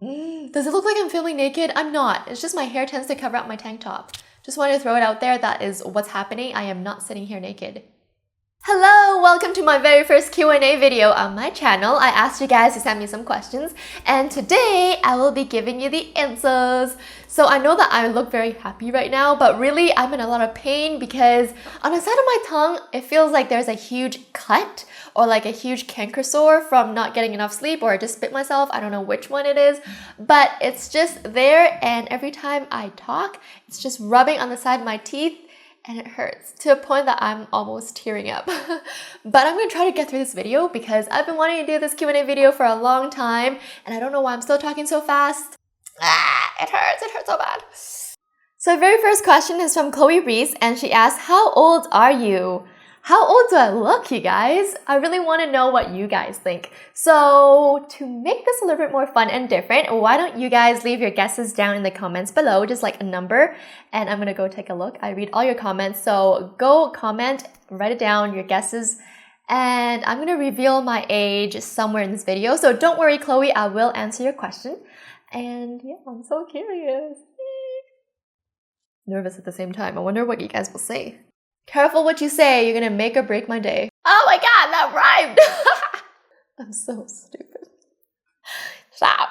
Does it look like I'm filming naked? I'm not. It's just my hair tends to cover up my tank top. Just wanted to throw it out there. That is what's happening. I am not sitting here naked. Hello, welcome to my very first Q&A video on my channel. I asked you guys to send me some questions, and today I will be giving you the answers. So I know that I look very happy right now, but really I'm in a lot of pain because on the side of my tongue, it feels like there's a huge cut or like a huge canker sore from not getting enough sleep, or I just bit myself. I don't know which one it is, but it's just there, and every time I talk, it's just rubbing on the side of my teeth. And it hurts to a point that I'm almost tearing up. But I'm gonna try to get through this video because I've been wanting to do this Q&A video for a long time, and I don't know why I'm still talking so fast. It hurts so bad. So the very first question is from Chloe Reese, and she asks, how old are you? How old do I look, you guys? I really want to know what you guys think. So to make this a little bit more fun and different, why don't you guys leave your guesses down in the comments below, just like a number, and I'm going to go take a look. I read all your comments, so go comment, write it down, your guesses, and I'm going to reveal my age somewhere in this video. So don't worry, Chloe, I will answer your question. And yeah, I'm so curious. Nervous at the same time. I wonder what you guys will say. Careful what you say, you're gonna make or break my day. Oh my god, that rhymed! I'm so stupid. Stop.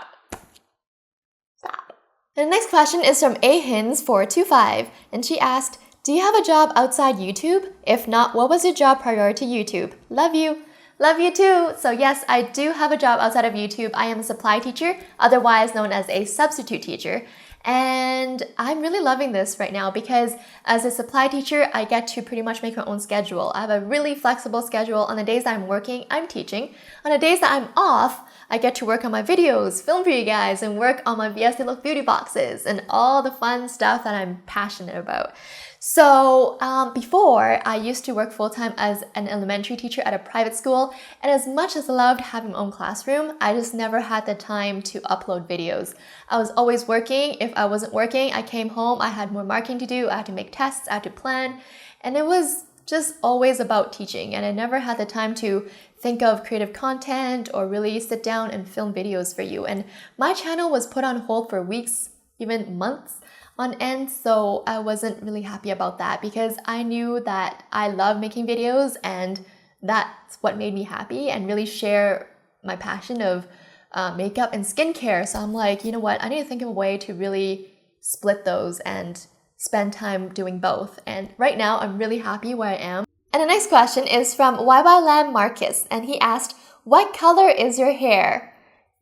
And the next question is from ahins425, and she asked, do you have a job outside YouTube? If not, what was your job prior to YouTube? Love you. Love you too. So yes, I do have a job outside of YouTube. I am a supply teacher, otherwise known as a substitute teacher. And I'm really loving this right now because as a supply teacher, I get to pretty much make my own schedule. I have a really flexible schedule. On the days that I'm working, I'm teaching. On the days that I'm off, I get to work on my videos, film for you guys, and work on my Viestelook beauty boxes and all the fun stuff that I'm passionate about. So before, I used to work full-time as an elementary teacher at a private school, and as much as I loved having my own classroom, I just never had the time to upload videos. I was always working. If I wasn't working, I came home, I had more marketing to do, I had to make tests, I had to plan, and it was just always about teaching, and I never had the time to think of creative content or really sit down and film videos for you. And my channel was put on hold for weeks, even months on end, so I wasn't really happy about that because I knew that I love making videos and that's what made me happy and really share my passion of makeup and skincare. So I'm like, you know what, I need to think of a way to really split those and spend time doing both. And right now I'm really happy where I am. And the next question is from YYLam Marcus, and he asked, what color is your hair?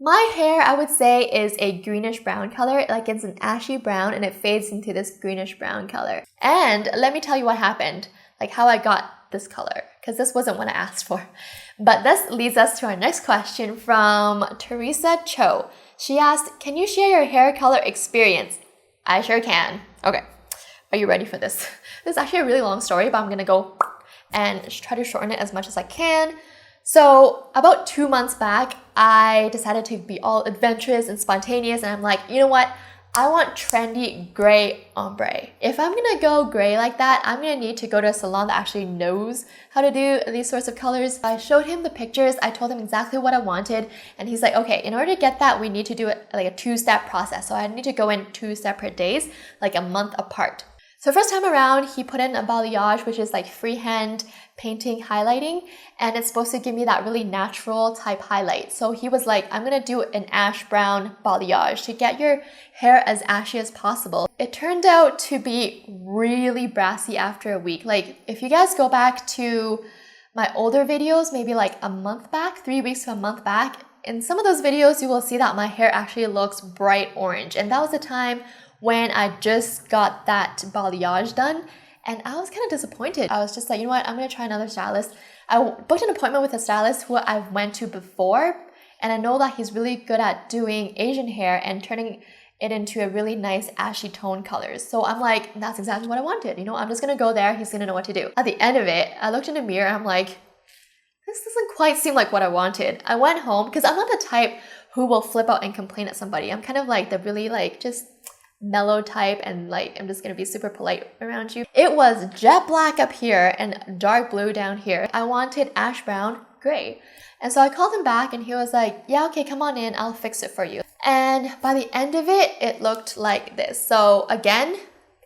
My hair, I would say, is a greenish brown color, like it's an ashy brown and it fades into this greenish brown color. And let me tell you what happened, like how I got this color, because this wasn't what I asked for. But this leads us to our next question from Teresa Cho. She asked, can you share your hair color experience? I sure can. Okay, are you ready for this? This is actually a really long story, but I'm gonna go and try to shorten it as much as I can. So about 2 months back, I decided to be all adventurous and spontaneous, and I'm like, you know what? I want trendy gray ombre. If I'm gonna go gray like that, I'm gonna need to go to a salon that actually knows how to do these sorts of colors. I showed him the pictures, I told him exactly what I wanted, and he's like, okay, in order to get that, we need to do it like a 2-step process. So I need to go in 2 separate days, like a month apart. So first time around, he put in a balayage, which is like freehand painting, highlighting, and it's supposed to give me that really natural type highlight. So he was like, I'm gonna do an ash brown balayage to get your hair as ashy as possible. It turned out to be really brassy after a week. Like if you guys go back to my older videos, maybe like a month back, 3 weeks to a month back, in some of those videos, you will see that my hair actually looks bright orange. And that was the time when I just got that balayage done, and I was kind of disappointed. I was just like, you know what, I'm gonna try another stylist. I booked an appointment with a stylist who I've went to before, and I know that he's really good at doing Asian hair and turning it into a really nice ashy tone colors. So I'm like, that's exactly what I wanted. You know, I'm just gonna go there, he's gonna know what to do. At the end of it, I looked in the mirror and I'm like, this doesn't quite seem like what I wanted. I went home, because I'm not the type who will flip out and complain at somebody. I'm kind of like the really like just mellow type, and like I'm just gonna be super polite around you. It was jet black up here and dark blue down here. I wanted ash brown, gray. And so I called him back and he was like, yeah, okay, come on in, I'll fix it for you. And by the end of it, it looked like this. So again,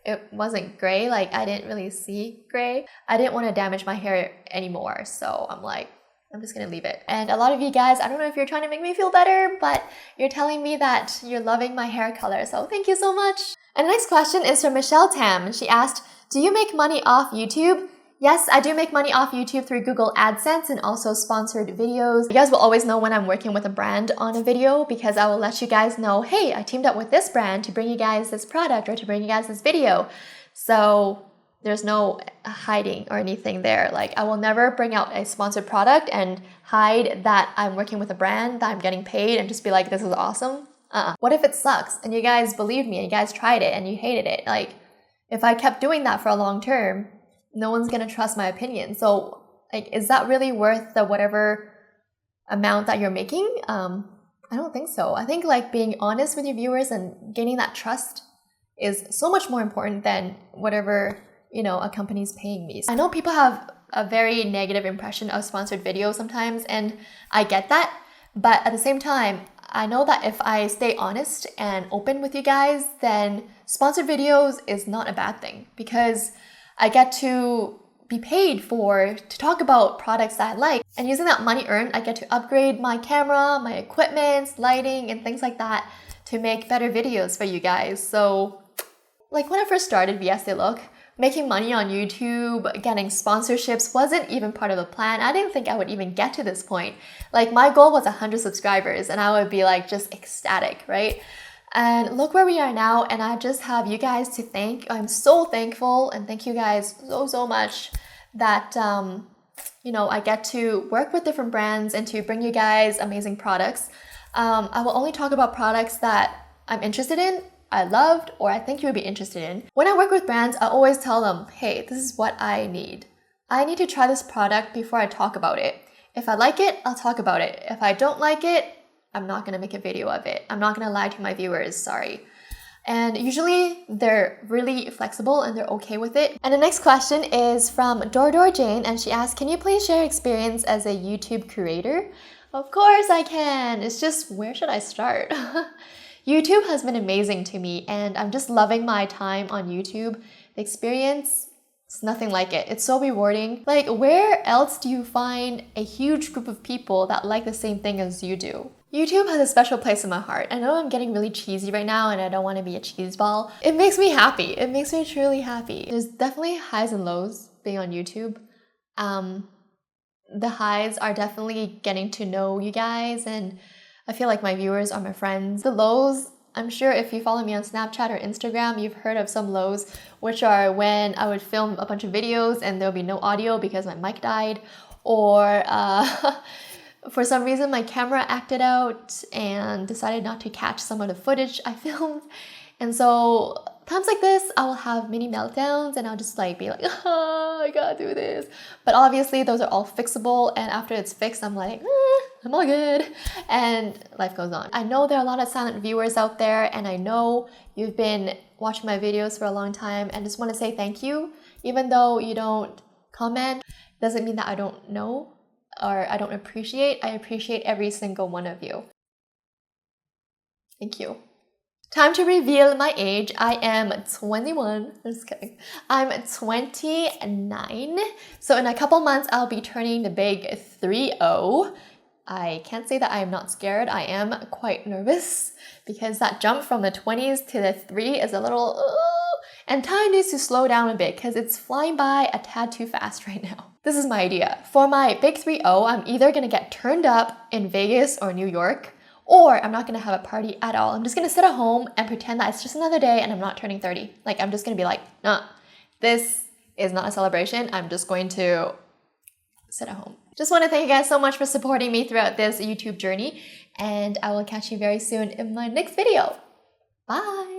it wasn't gray, like I didn't really see gray. I didn't want to damage my hair anymore, so I'm like, I'm just gonna leave it. And a lot of you guys, I don't know if you're trying to make me feel better, but you're telling me that you're loving my hair color, so thank you so much. And the next question is from Michelle Tam. She asked, do you make money off YouTube? Yes, I do make money off YouTube through Google AdSense and also sponsored videos. You guys will always know when I'm working with a brand on a video because I will let you guys know, hey, I teamed up with this brand to bring you guys this product or to bring you guys this video. So there's no hiding or anything there. Like I will never bring out a sponsored product and hide that I'm working with a brand, that I'm getting paid and just be like, this is awesome. What if it sucks and you guys believed me and you guys tried it and you hated it? Like if I kept doing that for a long term, no one's gonna trust my opinion. So like, is that really worth the whatever amount that you're making? I don't think so. I think like being honest with your viewers and gaining that trust is so much more important than whatever, you know, a company's paying me. I know people have a very negative impression of sponsored videos sometimes, and I get that. But at the same time, I know that if I stay honest and open with you guys, then sponsored videos is not a bad thing because I get to be paid to talk about products that I like. And using that money earned, I get to upgrade my camera, my equipment, lighting, and things like that to make better videos for you guys. So like when I first started Viestelook, making money on YouTube, getting sponsorships wasn't even part of the plan. I didn't think I would even get to this point. Like my goal was 100 subscribers and I would be like just ecstatic, right? And look where we are now, and I just have you guys to thank. I'm so thankful and thank you guys so much that you know, I get to work with different brands and to bring you guys amazing products. I will only talk about products that I'm interested in, I loved, or I think you would be interested in. When I work with brands, I always tell them, hey, this is what I need. I need to try this product before I talk about it. If I like it, I'll talk about it. If I don't like it, I'm not gonna make a video of it. I'm not gonna lie to my viewers, sorry. And usually they're really flexible and they're okay with it. And the next question is from Dor Jane, and she asked, can you please share experience as a YouTube creator? Of course I can. It's just, where should I start? YouTube has been amazing to me and I'm just loving my time on YouTube. The experience, it's nothing like it. It's so rewarding. Like, where else do you find a huge group of people that like the same thing as you do? YouTube has a special place in my heart. I know I'm getting really cheesy right now and I don't want to be a cheese ball. It makes me happy. It makes me truly happy. There's definitely highs and lows being on YouTube. The highs are definitely getting to know you guys, and I feel like my viewers are my friends. The lows, I'm sure if you follow me on Snapchat or Instagram, you've heard of some lows, which are when I would film a bunch of videos and there'll be no audio because my mic died, or for some reason my camera acted out and decided not to catch some of the footage I filmed. And so times like this, I will have mini meltdowns and I'll just like be like, oh, I gotta do this. But obviously those are all fixable, and after it's fixed, I'm like, I'm all good, and life goes on. I know there are a lot of silent viewers out there, and I know you've been watching my videos for a long time, and just want to say thank you. Even though you don't comment, doesn't mean that I don't know or I don't appreciate. I appreciate every single one of you. Thank you. Time to reveal my age. I am 21. Just kidding. I'm 29. So in a couple months, I'll be turning the big 3-0. I can't say that I am not scared. I am quite nervous because that jump from the 20s to the 3 is a little... and time needs to slow down a bit because it's flying by a tad too fast right now. This is my idea. For my big 3-0, I'm either going to get turned up in Vegas or New York, or I'm not gonna have a party at all. I'm just gonna sit at home and pretend that it's just another day and I'm not turning 30. Like, I'm just gonna be like, nah, this is not a celebration. I'm just going to sit at home. Just wanna thank you guys so much for supporting me throughout this YouTube journey, and I will catch you very soon in my next video. Bye.